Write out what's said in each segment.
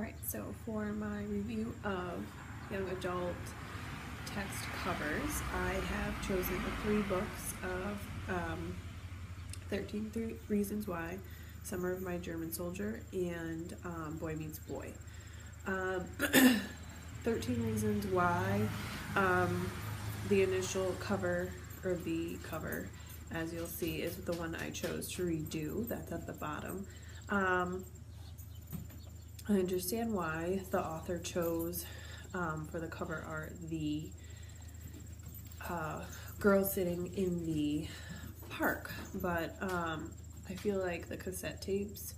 Alright, so for my review of young adult text covers, I have chosen the 3 books of 13 Reasons Why, Summer of My German Soldier, and Boy Meets Boy. 13 Reasons Why, the initial cover, or the cover, as you'll see, is the one I chose to redo. That's at the bottom. I understand why the author chose for the cover art the girl sitting in the park, but I feel like the cassette tapes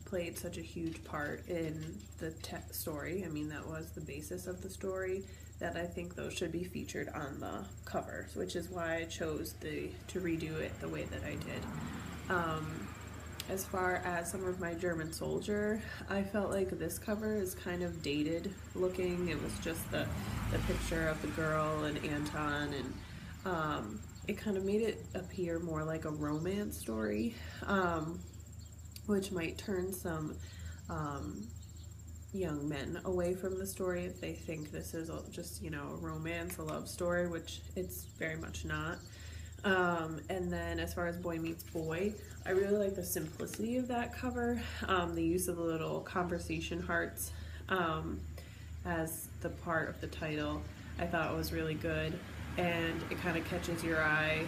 played such a huge part in the story. I mean, that was the basis of the story, that I think those should be featured on the cover, which is why I chose to redo it the way that I did. As far as Summer of My German Soldier, I felt like this cover is kind of dated looking. It was just the picture of the girl and Anton, and it kind of made it appear more like a romance story, which might turn some young men away from the story if they think this is just, you know, a romance, a love story, which it's very much not. And then as far as Boy Meets Boy, I really like the simplicity of that cover. The use of the little conversation hearts as the part of the title, I thought was really good, and it kind of catches your eye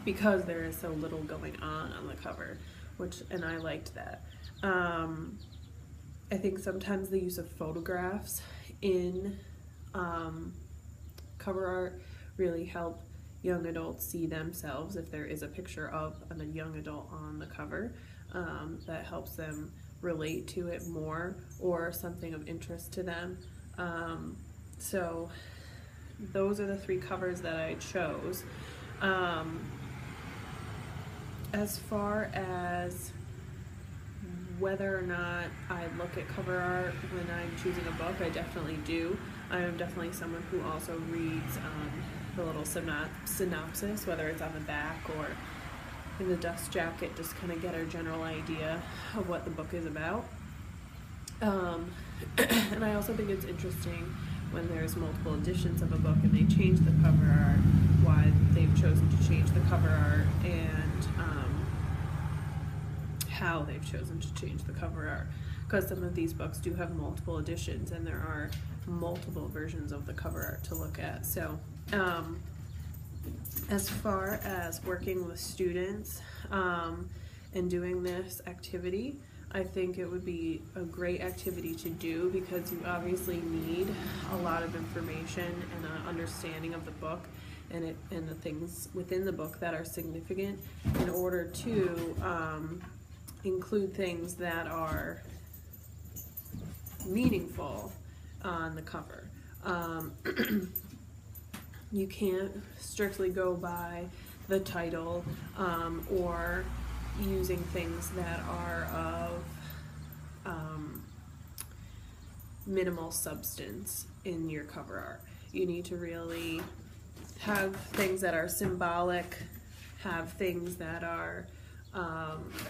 because there is so little going on the cover, and I liked that. I think sometimes the use of photographs in cover art really help young adults see themselves. If there is a picture of a young adult on the cover, that helps them relate to it more, or something of interest to them. So those are the 3 covers that I chose. As far as whether or not I look at cover art when I'm choosing a book, I definitely do. I am definitely someone who also reads the little synopsis, whether it's on the back or in the dust jacket, just kind of get a general idea of what the book is about. And I also think it's interesting when there's multiple editions of a book and they change the cover art, why they've chosen to change the cover art, and how they've chosen to change the cover art, because some of these books do have multiple editions and there are multiple versions of the cover art to look at. So as far as working with students and doing this activity, I think it would be a great activity to do, because you obviously need a lot of information and an understanding of the book and the things within the book that are significant, in order to include things that are meaningful on the cover. You can't strictly go by the title or using things that are of minimal substance in your cover art. You need to really have things that are symbolic, have things that are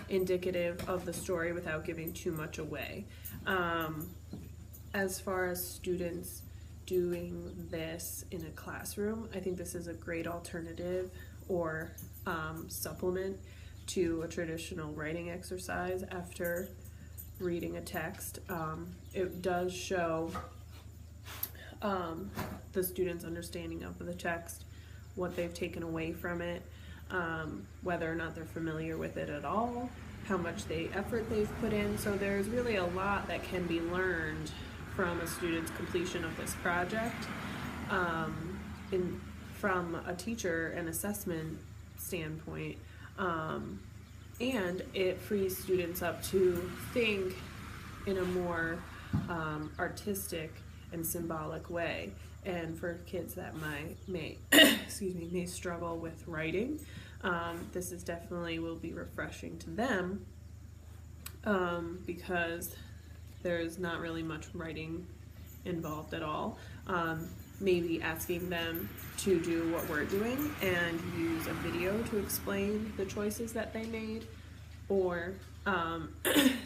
indicative of the story without giving too much away. As far as students doing this in a classroom, I think this is a great alternative or supplement to a traditional writing exercise after reading a text. It does show the students' understanding of the text, what they've taken away from it, whether or not they're familiar with it at all, how much effort they've put in. So there's really a lot that can be learned from a student's completion of this project, from a teacher and assessment standpoint, and it frees students up to think in a more artistic and symbolic way. And for kids that may struggle with writing, this is definitely will be refreshing to them, because there's not really much writing involved at all. Maybe asking them to do what we're doing and use a video to explain the choices that they made, or um,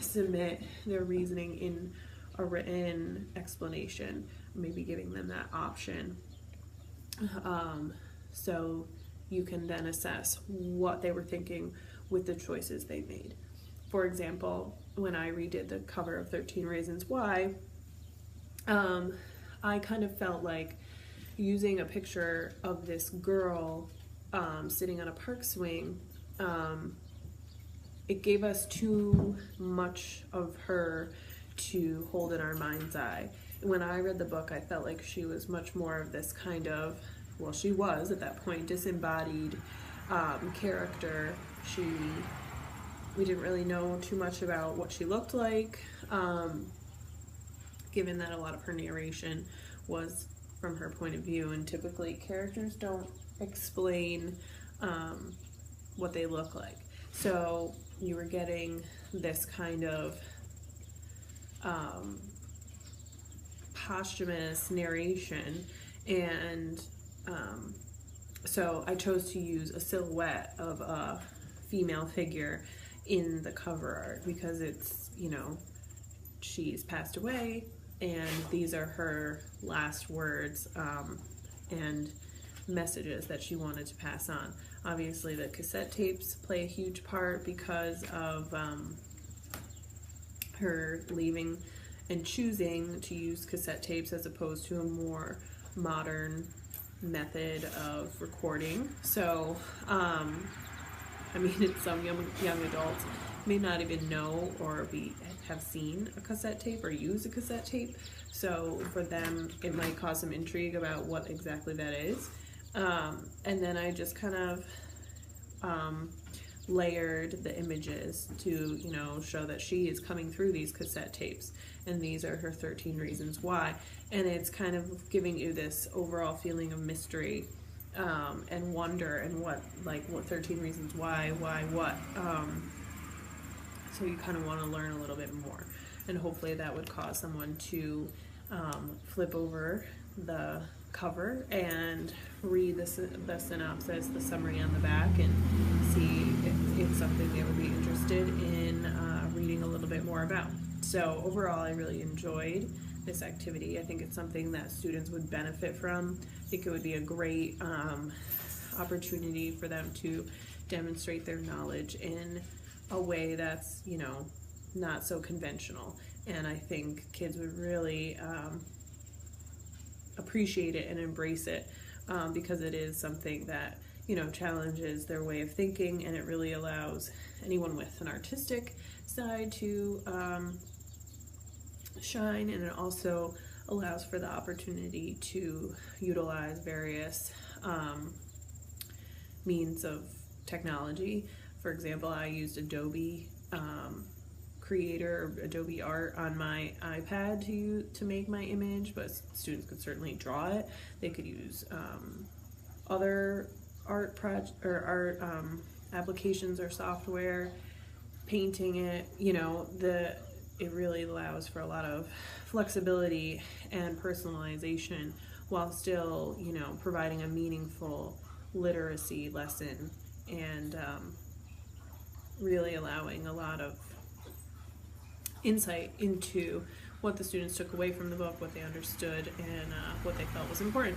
submit their reasoning in a written explanation, maybe giving them that option. So you can then assess what they were thinking with the choices they made. For example, when I redid the cover of 13 Reasons Why, I kind of felt like using a picture of this girl sitting on a park swing, it gave us too much of her to hold in our mind's eye. When I read the book, I felt like she was much more of this kind of, well, she was at that point, disembodied character. We didn't really know too much about what she looked like, given that a lot of her narration was from her point of view, and typically characters don't explain what they look like. So you were getting this kind of posthumous narration, and so I chose to use a silhouette of a female figure in the cover art because it's, you know, she's passed away and these are her last words and messages that she wanted to pass on. Obviously the cassette tapes play a huge part because of her leaving and choosing to use cassette tapes as opposed to a more modern method of recording. So I mean, some young adults may not even know or have seen a cassette tape or use a cassette tape. So for them, it might cause some intrigue about what exactly that is. And then I just kind of layered the images to, you know, show that she is coming through these cassette tapes and these are her 13 reasons why. And it's kind of giving you this overall feeling of mystery and wonder and what 13 reasons why, what. So you kind of want to learn a little bit more, and hopefully that would cause someone to flip over the cover and read the synopsis, the summary on the back, and see if it's something they would be interested in reading a little bit more about. So overall, I really enjoyed this activity. I think it's something that students would benefit from. I think it would be a great opportunity for them to demonstrate their knowledge in a way that's, you know, not so conventional. And I think kids would really appreciate it and embrace it because it is something that, you know, challenges their way of thinking, and it really allows anyone with an artistic side to shine, and it also allows for the opportunity to utilize various means of technology. For example, I used Adobe Creator, Adobe Art on my iPad to make my image, but students could certainly draw it. They could use other art applications or software, painting it. You know, it really allows for a lot of flexibility and personalization while still, you know, providing a meaningful literacy lesson and really allowing a lot of insight into what the students took away from the book, what they understood, and what they felt was important.